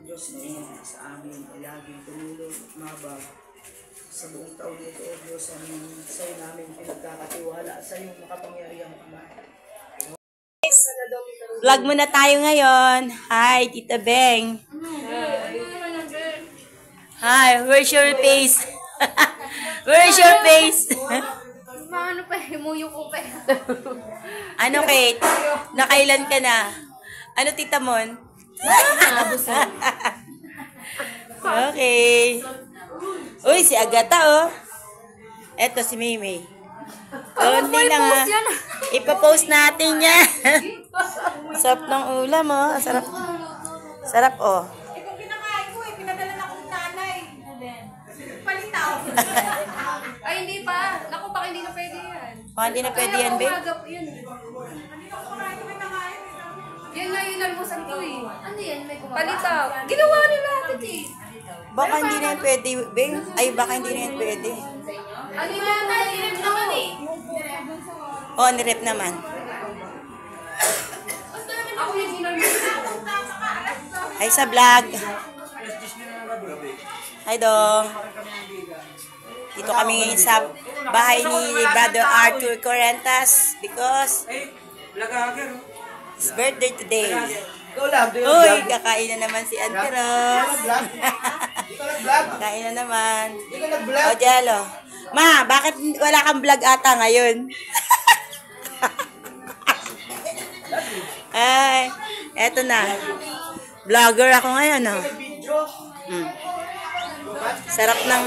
Diyos na sa amin ay laging tumulong at mabag. Sa buong taon nito, O Diyos, sa'yo namin pinagkakatiwala sa iyong makapangyarihang Ama. Vlog muna tayo ngayon. Hi, Tita Beng. Hi, where's your face? Where's your face? Ano pa, himuyo ko pa. Ano, Kate? Nakailan ka na? Ano, Tita Mon? Okay. Uy, si Agata, oh. Eto, si Maymay. Konti lang, ha. Ipapost natin yan. Sarap ng ulam, oh. Sarap. Sarap, oh. Kung kinakain ko pinadala na akong nanay. Palitaw. Ay, hindi pa. Naku, baka hindi na pwede yan. Baka hindi na pwede yan, babe? Yan nga yung nalmusan ko eh. Ano yan? May kumakain. Palitaw. Ginawa nila natin eh. Baka hindi na yan pwede, Beng. Ay, baka hindi na yan pwede. Ano yung nalirip naman eh? Oh, nirep naman. Ako yung ginalmusan. Hi sa vlog. Hi, Dong. Dito kami ngayon sa bahay ni Brother Arthur Correntas because his birthday today. Uy, kakain na naman si Auntie Rose. Kain na naman. O, Jello. Ma, bakit wala kang vlog ata ngayon? Ay, eto na. Vlogger ako ngayon, no? Sarap ng...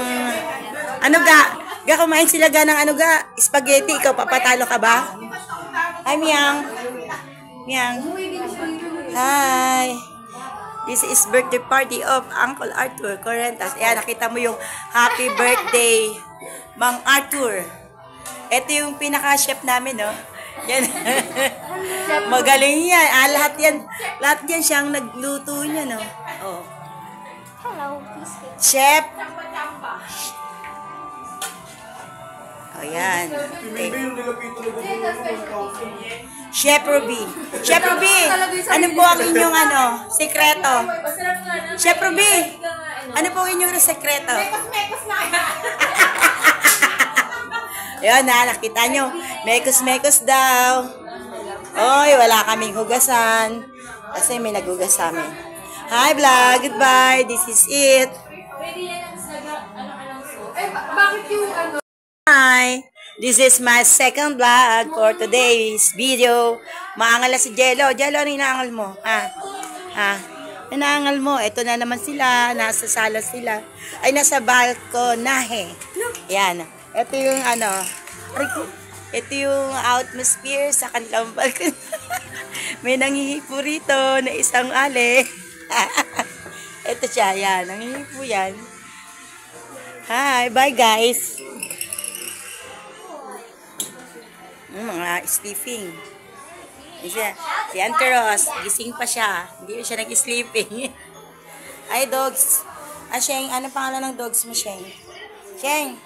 Ano ga? Ga, kumain sila ga ng ano ga? Spaghetti. Ikaw, papatalo ka ba? Hi, Miang. Miang. Hi. This is birthday party of Uncle Arthur Correntas. Ayan, nakita mo yung happy birthday, Mang Arthur. Ito yung pinaka-chef namin, no? Yan. Magaling yan. Lahat yan siyang nagluto niya, no? Oh. Hello. Chef. Oh, yan. Okay. Chef Ruby. Chef Ruby, ano po ang inyong sekreto? Chef Ruby, ano po ang inyong sekreto? Mekos na. Ayan na, nakita nyo. Mekos-mekos daw. Oy, wala kaming hugasan. Kasi may naghugas sa amin. Hi, vlog. Goodbye. This is it. Bakit yung ano? Hi. This is my second vlog for today's video. Maangal na si Jello. Jello, ano inaangal mo? Inaangal mo. Ito na naman sila. Nasa sala sila. Ay, nasa balkonahe. Yan. Ito yung ito yung atmosphere sa kanilang balkon. May nangihipo rito na isang ale. Ito siya, yan. Nangihipo yan. Hi, bye guys. Mga sleeping. Si Auntie Rose, gising pa siya. Hindi siya nag-sleeping. Ay, dogs. Sheng, ano pangalan ng dogs mo, Sheng? Sheng,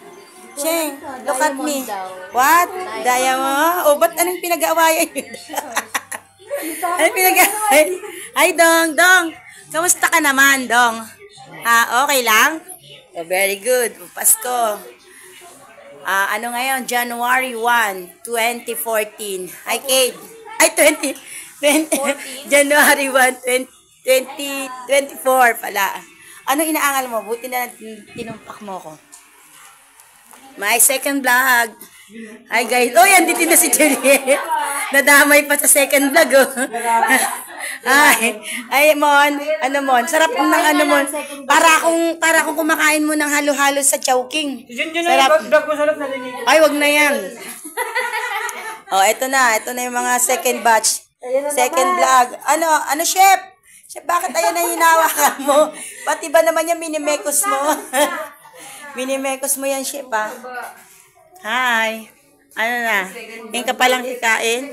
look at me. What? Daya mo? O, ba't anong pinag-aawayan yun? Anong pinag-aawayan? Ay, Dong. Kamusta ka naman, Dong? Okay lang? Oh, very good. Pasko. Ano ngayon? January 1, 2014. Hi, Kate. Ay, 20, January 1, 2024 pala. Ano inaangal mo? Buti na tinumpak mo ko. My second vlog. Hi, guys. Oh, yan, dito na si Juliet. Nadamay pa sa second vlog, oh. Ay, Mon. Ano, Mon? Sarap ng Mon. Para akong kumakain mo ng halo-halo sa Chowking. Sarap. Ay, wag na yan. Oh, ito na yung mga second batch. Second vlog. Ano, chef? Chef, bakit ayan na hinawakan mo? Pati ba naman yung minimekos mo? Minimekos mo yan, chef, ha? Hi. Ano na? Yung ka palang kikain?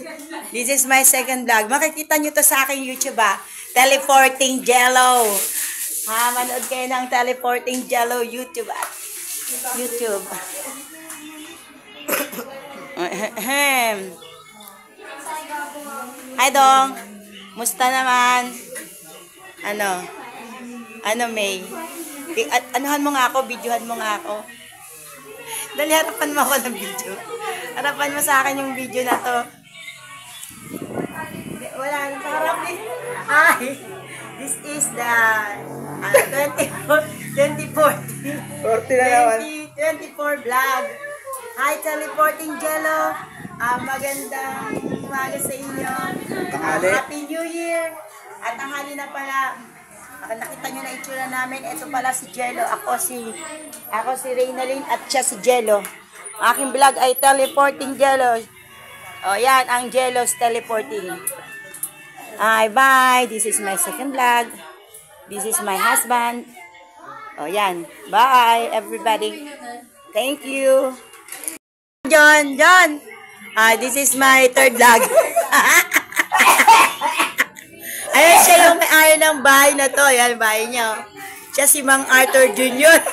This is my second vlog. Makikita nyo to sa aking YouTube, ha? Teleporting Jello. Manood kayo ng Teleporting Jello YouTube, ha? YouTube. Hi, Dong. Musta naman? Ano? Ano, May? Anuhan mo nga ako, videohan mo nga ako. Dali, harapan mo ako ng video. Harapan mo sa akin yung video na to. Wala, nakaharap din. Hi! This is the 2040 40 na naman. 2024 vlog. Hi, Teleporting Jello. Magandang umaga sa inyo. Tanghali. Happy New Year. At tanghali na pala. Nakita nyo na itsura namin. Ito pala si Jello. Ako si Reynalyn at siya si Jello. Aking vlog ay Teleporting Jello. O yan, ang Jello's Teleporting. Hi, bye. This is my second vlog. This is my husband. O yan. Bye, everybody. Thank you. John. This is my third vlog. Ayan siya yung may-ari ng bahay na to. Yan, bahay niya. Siya si Mang Arthur Jr.